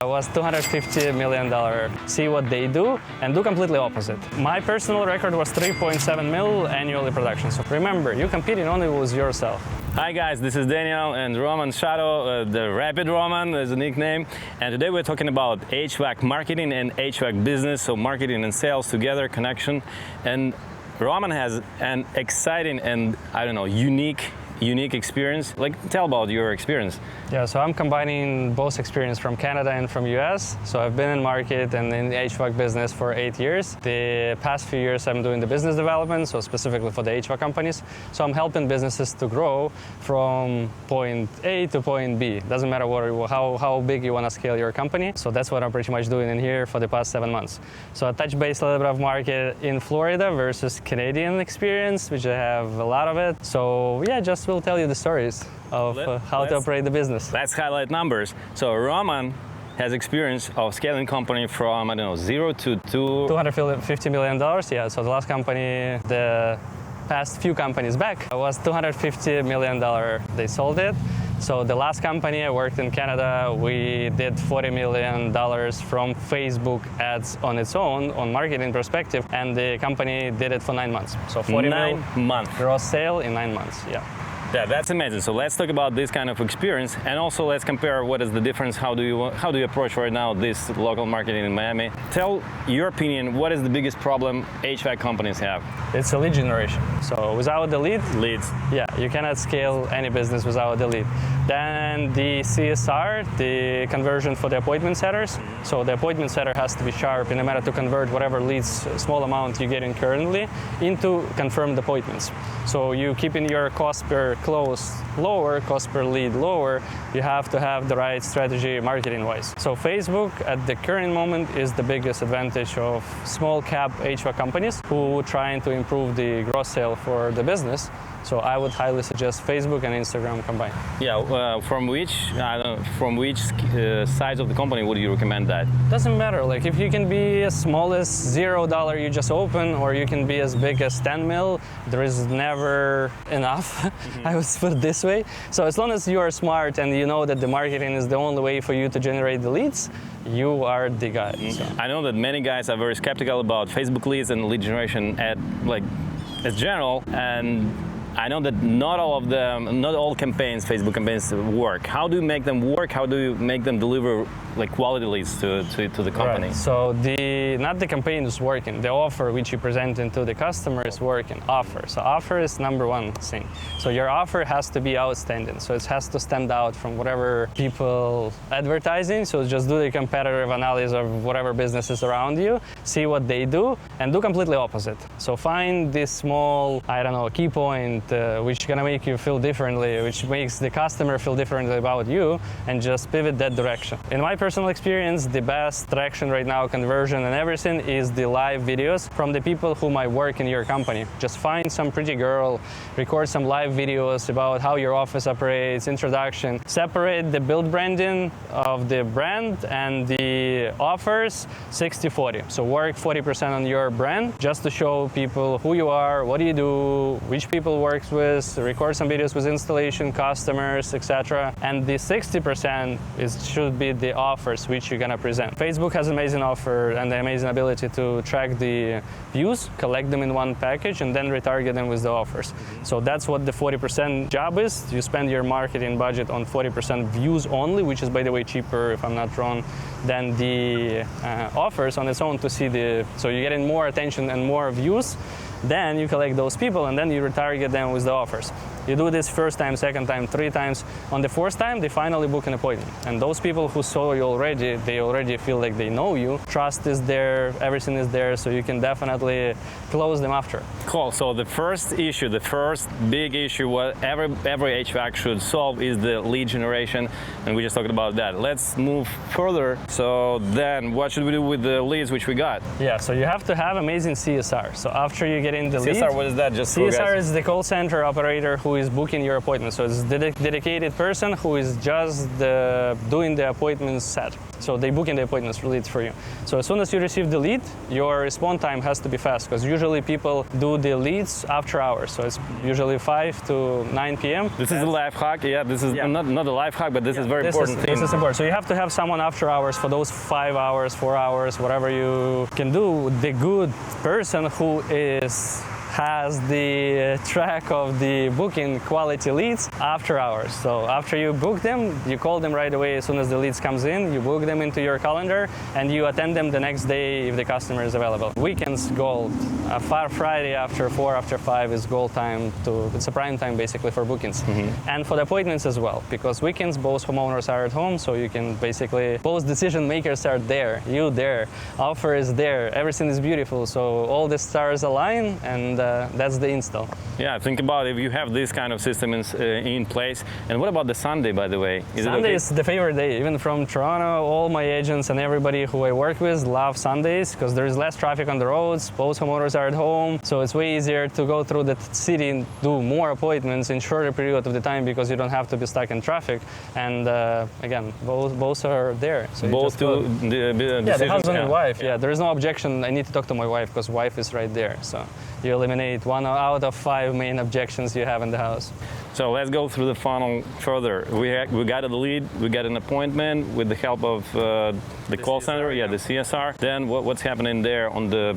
It was $250 million. See what they do and do completely opposite. My personal record was 3.7 mil annually production. So remember, you're competing only with yourself. Hi guys, this is Daniel and Roman Shato, the Rapid Roman is a nickname. And today we're talking about HVAC marketing and HVAC business, so marketing and sales together, connection. And Roman has an exciting and, I don't know, unique experience. Tell about your experience. Yeah, so I'm combining both experience from Canada and from US. So I've been in market and in the HVAC business for 8 years. The past few years I'm doing the business development, so specifically for the HVAC companies. So I'm helping businesses to grow from point A to point B. Doesn't matter how big you want to scale your company. So that's what I'm pretty much doing in here for the past 7 months. So I touch base a little bit of market in Florida versus Canadian experience, which I have a lot of it. So yeah, just will tell you the stories of how to operate the business. Let's highlight numbers. So Roman has experience of scaling company from, I don't know, 0 to $250 million. Yeah, so the last company, the past few companies back, was $250 million. They sold it. So the last company I worked in Canada, we did $40 million from Facebook ads on its own, on marketing perspective, and the company did it for 9 months. So 9 months gross sale in 9 months. Yeah. Yeah, that's amazing. So let's talk about this kind of experience, and also let's compare what is the difference. How do you approach right now this local marketing in Miami? Tell your opinion. What is the biggest problem HVAC companies have? It's a lead generation. So without the leads, yeah, you cannot scale any business without the lead. Then the CSR, the conversion for the appointment setters. So the appointment setter has to be sharp in order to convert whatever leads, small amount you're getting currently, into confirmed appointments. So you keeping your cost per close lower, cost per lead lower, you have to have the right strategy marketing-wise. So Facebook at the current moment is the biggest advantage of small cap HVAC companies who are trying to improve the gross sale for the business. So I would highly suggest Facebook and Instagram combined. Yeah, from which size of the company would you recommend that? Doesn't matter. Like if you can be as small as $0 you just open, or you can be as big as 10 mil, there is never enough. I would put it this way. So as long as you are smart and you know that the marketing is the only way for you to generate the leads, you are the guy. So. I know that many guys are very skeptical about Facebook leads and lead generation as general, and I know that not all campaigns, Facebook campaigns work. How do you make them work? How do you make them deliver quality leads to the company? Right. So not the campaign is working. The offer which you presenting to the customer is working. Offer. So offer is number one thing. So your offer has to be outstanding. So it has to stand out from whatever people advertising. So just do the competitive analysis of whatever businesses around you, see what they do, and do completely opposite. So find this small, key point which is gonna make you feel differently, which makes the customer feel differently about you, and just pivot that direction. In my personal experience, the best traction right now, conversion and everything, is the live videos from the people who might work in your company. Just find some pretty girl, record some live videos about how your office operates, introduction. Separate the build branding of the brand and the offers 60-40. So work 40% on your brand, just to show people who you are, what do you do, which people work with, record some videos with installation, customers, etc. And the 60% should be the offers which you're gonna present. Facebook has an amazing offer and the amazing ability to track the views, collect them in one package, and then retarget them with the offers. So that's what the 40% job is. You spend your marketing budget on 40% views only, which is, by the way, cheaper, if I'm not wrong, than the offers on its own to see so you're getting more attention and more views. Then you collect those people and then you retarget them with the offers. You do this first time, second time, 3 times. On the 4th time, they finally book an appointment. And those people who saw you already, they already feel like they know you. Trust is there, everything is there, so you can definitely close them after. Cool. So the first big issue what every HVAC should solve is the lead generation, and we just talked about that. Let's move further. So then what should we do with the leads which we got? Yeah, so you have to have amazing CSR. So after you get in the lead, CSR, what is that? Just CSR is the call center operator who is booking your appointment. So it's a dedicated person who is just doing the appointment set. So they booking the appointments leads for you. So as soon as you receive the lead, your response time has to be fast, because usually people do the leads after hours. So it's usually 5 to 9 p.m. This is a life hack. Yeah, this is not a life hack, but this is very important thing. This is important. So you have to have someone after hours for those 5 hours, 4 hours, whatever you can do. The good person who has the track of the booking quality leads after hours. So after you book them, you call them right away as soon as the leads comes in, you book them into your calendar, and you attend them the next day if the customer is available. Weekends, gold. Friday after 4, after 5 is gold time. It's a prime time basically for bookings. And for the appointments as well, because weekends both homeowners are at home, so you can basically, both decision makers are there, you there, offer is there, everything is beautiful, so all the stars align, and that's the install. Yeah, think about if you have this kind of system in place. And what about the Sunday, by the way? Sunday is the favorite day. Even from Toronto, all my agents and everybody who I work with love Sundays, because there is less traffic on the roads, both homeowners are at home, so it's way easier to go through the city and do more appointments in shorter period of the time, because you don't have to be stuck in traffic. And again, both are there. So both do the husband and wife. Yeah, there is no objection. I need to talk to my wife because wife is right there. So you eliminate 1 out of 5 main objections you have in the house. So let's go through the funnel further. We got a lead, we got an appointment with the help of the call center, the CSR. Then what's happening there on the...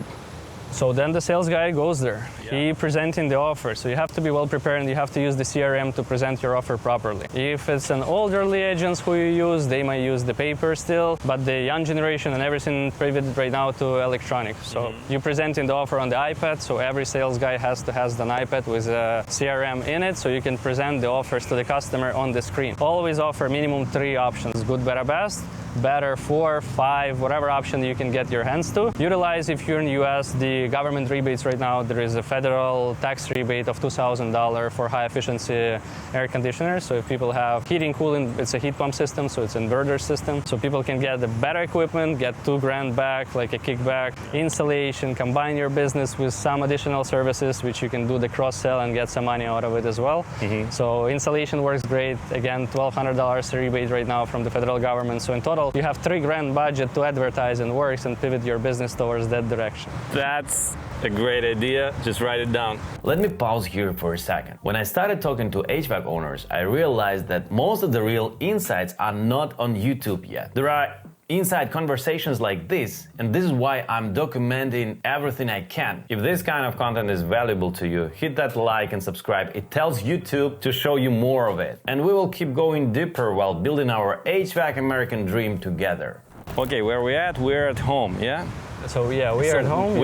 So then the sales guy goes there. He presenting the offer. So you have to be well prepared, and you have to use the CRM to present your offer properly. If it's an elderly agents who you use, they might use the paper still, but the young generation and everything pivoted right now to electronic. So you presenting the offer on the iPad, so every sales guy has an iPad with a CRM in it, so you can present the offers to the customer on the screen. Always offer minimum 3 options, good, better, best. Better 4, 5, whatever option you can get your hands to. Utilize, if you're in the US, the government rebates right now. There is a federal tax rebate of $2,000 for high efficiency air conditioners. So if people have heating, cooling, it's a heat pump system, so it's an inverter system. So people can get the better equipment, get $2,000 back, like a kickback. Installation, combine your business with some additional services, which you can do the cross-sell and get some money out of it as well. So installation works great. Again, $1,200 rebate right now from the federal government. So in total, you have $3,000 budget to advertise and works and pivot your business towards that direction. That's a great idea. Just write it down. Let me pause here for a second. When I started talking to HVAC owners, I realized that most of the real insights are not on YouTube yet. There are inside conversations like this, and this is why I'm documenting everything I can. If this kind of content is valuable to you, hit that like and subscribe. It tells YouTube to show you more of it. And we will keep going deeper while building our HVAC American dream together. Okay, where we at? We're at home, yeah? So yeah, we are at home.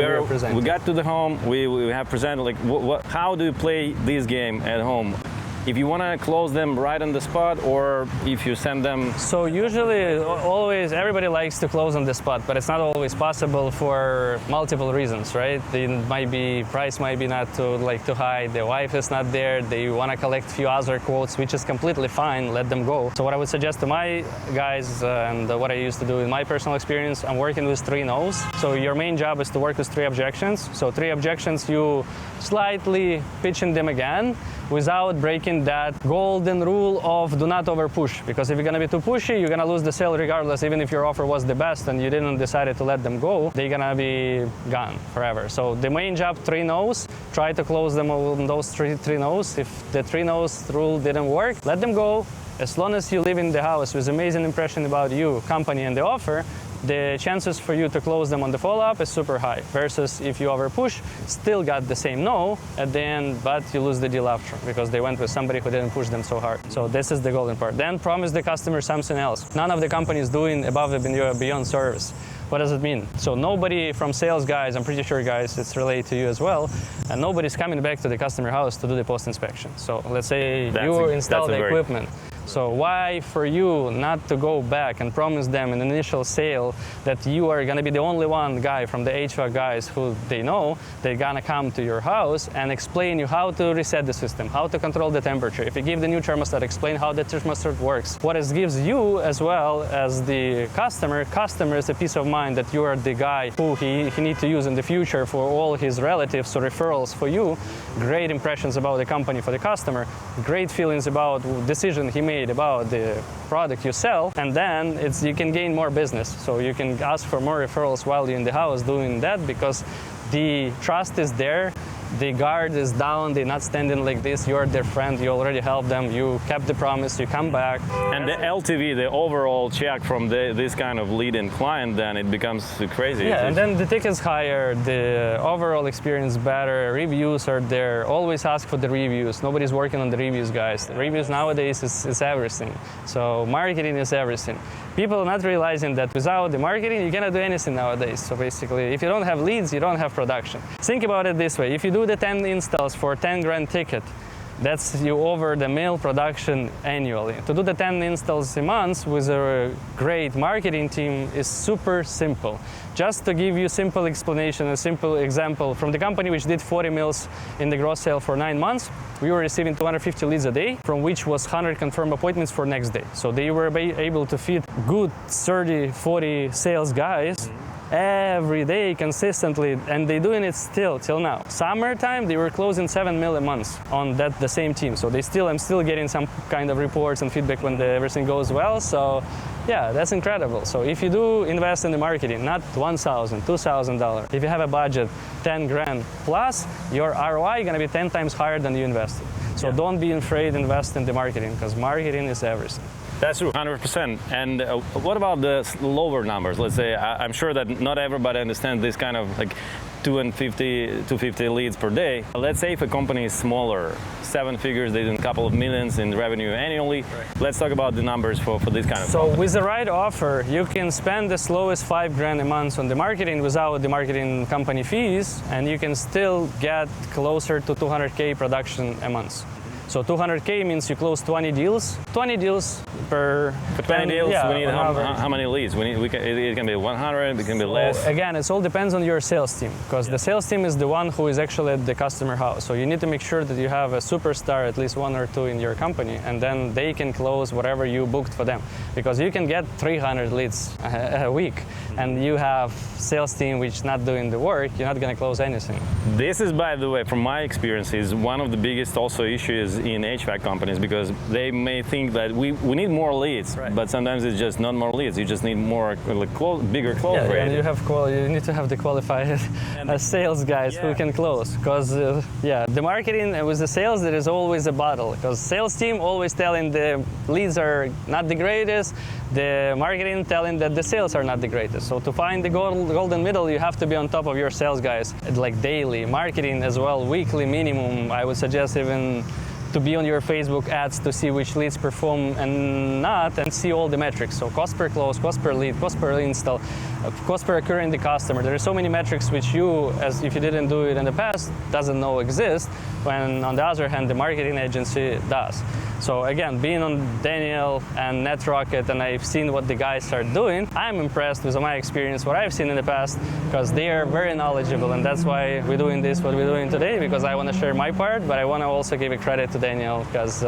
We got to the home. We have presented like how do you play this game at home? If you want to close them right on the spot, or if you send them... So usually, always, everybody likes to close on the spot, but it's not always possible for multiple reasons, right? Price might be not too high, the wife is not there, they want to collect a few other quotes, which is completely fine, let them go. So what I would suggest to my guys, and what I used to do in my personal experience, I'm working with 3 no's. So your main job is to work with 3 objections. So 3 objections, you slightly pitching them again, without breaking that golden rule of do not over push. Because if you're gonna be too pushy, you're gonna lose the sale regardless, even if your offer was the best and you didn't decide to let them go, they're gonna be gone forever. So the main job, 3 no's, try to close them on those three no's. If the 3 no's rule didn't work, let them go. As long as you live in the house with amazing impression about you, company, and the offer, the chances for you to close them on the follow-up is super high, versus if you over push, still got the same no at the end, but you lose the deal after because they went with somebody who didn't push them so hard. So this is the golden part. Then promise the customer something else. None of the companies doing above and beyond service. What does it mean? So nobody from sales guys, I'm pretty sure guys, it's related to you as well, and nobody's coming back to the customer house to do the post-inspection. So let's say you install the equipment. So why for you not to go back and promise them an initial sale that you are gonna be the only one guy from the HVAC guys who they know, they're gonna come to your house and explain you how to reset the system, how to control the temperature. If you give the new thermostat, explain how the thermostat works. What it gives you as well as the customer is a peace of mind that you are the guy who he need to use in the future for all his relatives, so referrals for you, great impressions about the company for the customer, great feelings about decision he made about the product you sell, and then you can gain more business. So you can ask for more referrals while you're in the house doing that because the trust is there. The guard is down, they're not standing like this, you're their friend, you already helped them, you kept the promise, you come back. And the LTV, the overall check from this kind of lead-in client, then it becomes crazy. Yeah, and then the ticket's higher, the overall experience better, reviews are there, always ask for the reviews. Nobody's working on the reviews, guys. The reviews nowadays is everything. So marketing is everything. People are not realizing that without the marketing, you cannot do anything nowadays. So basically, if you don't have leads, you don't have production. Think about it this way. If you do the 10 installs for 10 grand ticket, that's you over the mill production annually. To do the 10 installs a month with a great marketing team is super simple. Just to give you simple explanation, a simple example, from the company which did 40 mills in the gross sale for 9 months, we were receiving 250 leads a day, from which was 100 confirmed appointments for next day. So they were able to feed good 30, 40 sales guys every day consistently, and they're doing it still till now. Summertime they were closing 7 mil a month on the same team, so I'm still getting some kind of reports and feedback when everything goes well. So yeah, that's incredible. So if you do invest in the marketing, not $1,000, $2,000, if you have a budget 10 grand plus, your ROI is going to be 10 times higher than you invested. So don't be afraid to invest in the marketing, because marketing is everything. That's true, 100%. And what about the lower numbers? Let's say, I'm sure that not everybody understands this kind of like 250 leads per day. Let's say if a company is smaller, 7 figures, they do a couple of millions in revenue annually. Right. Let's talk about the numbers for this kind of company. With the right offer, you can spend the slowest 5 grand a month on the marketing without the marketing company fees, and you can still get closer to 200K production a month. So 200K means you close 20 deals. 20 deals per... For 20 deals, we need how many leads? It can be 100, it can be less. Again, it all depends on your sales team, because the sales team is the one who is actually at the customer house. So you need to make sure that you have a superstar, at least 1 or 2 in your company, and then they can close whatever you booked for them. Because you can get 300 leads a week, and you have sales team which is not doing the work, you're not going to close anything. This is, by the way, from my experience, is one of the biggest also issues in HVAC companies, because they may think that we need more leads, right. But sometimes it's just not more leads. You just need more bigger close rate. And you need to have the qualified sales guys who can close. Because the marketing with the sales, there is always a battle. Because sales team always telling the leads are not the greatest, the marketing telling that the sales are not the greatest. So to find the golden middle, you have to be on top of your sales guys, like daily. Marketing as well, weekly minimum. I would suggest even to be on your Facebook ads to see which leads perform and not, and see all the metrics. So cost per close, cost per lead, cost per install, cost per acquiring the customer. There are so many metrics which you, as if you didn't do it in the past, doesn't know exist, when on the other hand, the marketing agency does. So again, being on Daniel and Netrocket, and I've seen what the guys are doing, I'm impressed with my experience, what I've seen in the past, because they are very knowledgeable, and that's why we're doing this, what we're doing today, because I want to share my part, but I want to also give a credit to Daniel, because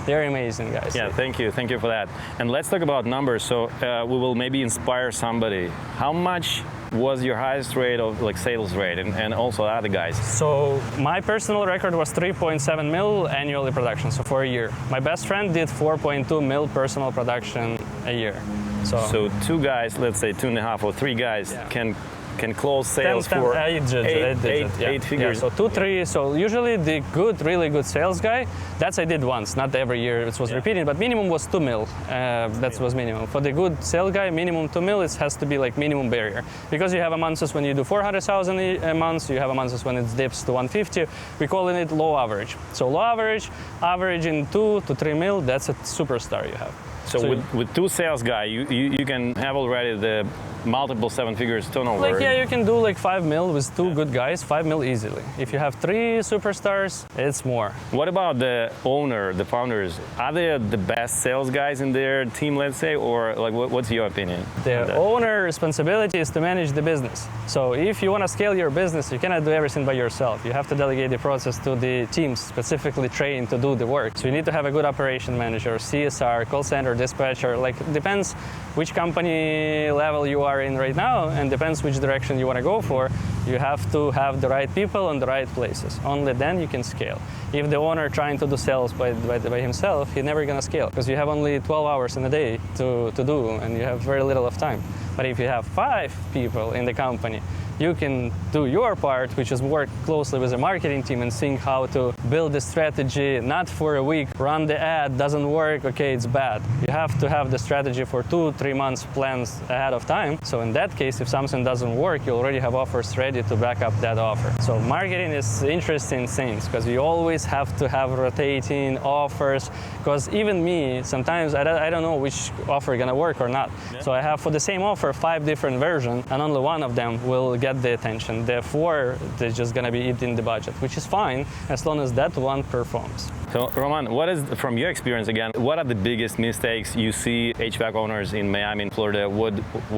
they're amazing guys. Yeah, thank you for that. And let's talk about numbers. So we will maybe inspire somebody. How much was your highest rate of sales rate, and also other guys? So my personal record was 3.7 mil annually production, so for a year. My best friend did 4.2 mil personal production a year. So 2 guys, let's say 2.5 or 3 guys can close sales for 8 figures. Yeah, so 2, 3. So usually the really good sales guy, that's I did once, not every year it was repeating, but minimum was 2 mil. That was minimum. For the good sales guy, minimum 2 mil, it has to be like minimum barrier. Because you have a months when you do 400,000 a month, you have a months when it dips to 150. We're calling it low average. So low average in 2 to 3 mil, that's a superstar you have. So with two sales guy, you can have already the multiple seven figures turnover. Like, yeah, you can do like 5 mil with two good guys, 5 mil easily. If you have 3 superstars, it's more. What about the owner, the founders? Are they the best sales guys in their team, let's say, or like what's your opinion? The owner responsibility is to manage the business. So if you want to scale your business, you cannot do everything by yourself. You have to delegate the process to the teams specifically trained to do the work. So you need to have a good operation manager, CSR, call center, dispatcher. Like, depends which company level you are in right now, and depends which direction you want to go for. You have to have the right people in the right places. Only then you can scale. If the owner trying to do sales by himself, he's never going to scale because you have only 12 hours in a day to do, and you have very little of time. But if you have 5 people in the company, you can do your part, which is work closely with the marketing team and seeing how to build the strategy, not for a week, run the ad, doesn't work, okay, it's bad. You have to have the strategy for 2-3 months plans ahead of time. So in that case, if something doesn't work, you already have offers ready to back up that offer. So marketing is interesting things because you always have to have rotating offers, because even me, sometimes I don't know which offer is gonna work or not. Yeah. So I have for the same offer 5 different versions, and only one of them will get the attention. Therefore, they're just going to be eating the budget, which is fine as long as that one performs. So, Roman, what is, from your experience again, what are the biggest mistakes you see HVAC owners in Miami and Florida? What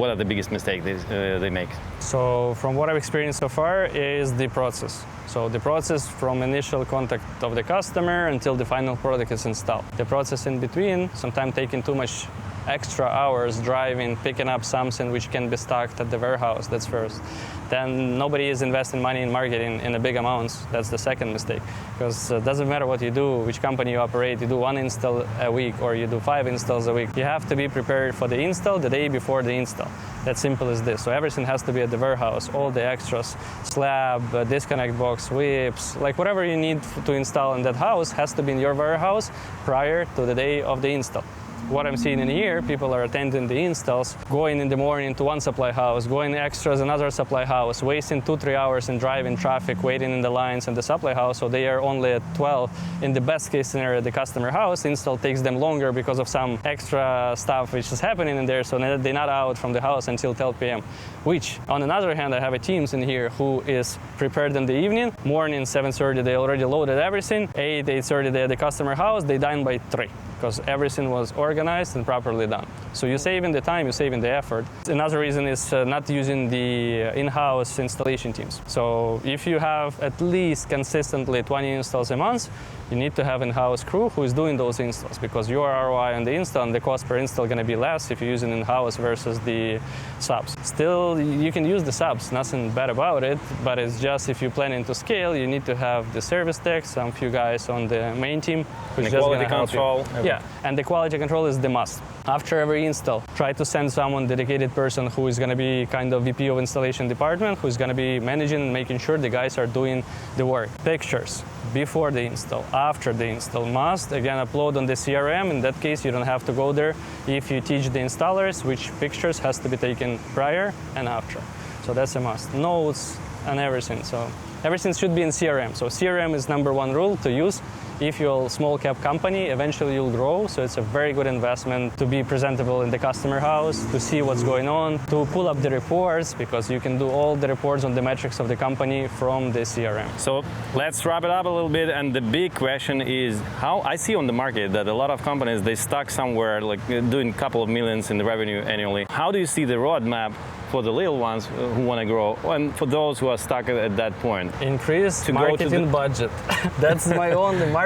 are the biggest mistakes they make? So, from what I've experienced so far is the process. So the process from initial contact of the customer until the final product is installed. The process in between, sometimes taking too much extra hours driving, picking up something which can be stocked at the warehouse, that's first. Then nobody is investing money in marketing in a big amounts, that's the second mistake. Because it doesn't matter what you do, which company you operate, you do 1 install a week or you do 5 installs a week. You have to be prepared for the install the day before the install. That's simple as this. So everything has to be at the warehouse, all the extras, slab, disconnect box, whips, like whatever you need to install in that house has to be in your warehouse prior to the day of the install. What I'm seeing in here, people are attending the installs, going in the morning to one supply house, going extras another supply house, wasting 2-3 hours in driving traffic, waiting in the lines in the supply house, so they are only at 12. In the best case scenario, the customer house install takes them longer because of some extra stuff which is happening in there, so they're not out from the house until 12 p.m. Which, on the other hand, I have a teams in here who is prepared in the evening. Morning, 7:30, they already loaded everything. 8:30, they're at the customer house, they done by 3. Because everything was organized and properly done. So you're saving the time, you're saving the effort. Another reason is not using the in-house installation teams. So if you have at least consistently 20 installs a month, you need to have in-house crew who is doing those installs, because your ROI on the install and the cost per install going to be less if you're using in-house versus the subs. Still, you can use the subs, nothing bad about it, but it's just if you're planning to scale, you need to have the service tech, some few guys on the main team who's just going to help you. Yeah, and the quality control is the must. After every install, try to send someone, dedicated person who is going to be kind of VP of installation department, who's going to be managing and making sure the guys are doing the work. Pictures before the install, after the install, must again upload on the CRM. In that case, you don't have to go there. If you teach the installers which pictures has to be taken prior and after. So that's a must. Notes and everything. So everything should be in CRM. So CRM is #1 rule to use. If you're a small cap company, eventually you'll grow, so it's a very good investment to be presentable in the customer house, to see what's going on, to pull up the reports, because you can do all the reports on the metrics of the company from the CRM. So let's wrap it up a little bit, and the big question is how I see on the market that a lot of companies, they stuck somewhere like doing a couple of millions in the revenue annually. How do you see the roadmap for the little ones who want to grow, and for those who are stuck at that point? Increase marketing budget. That's my only marketing.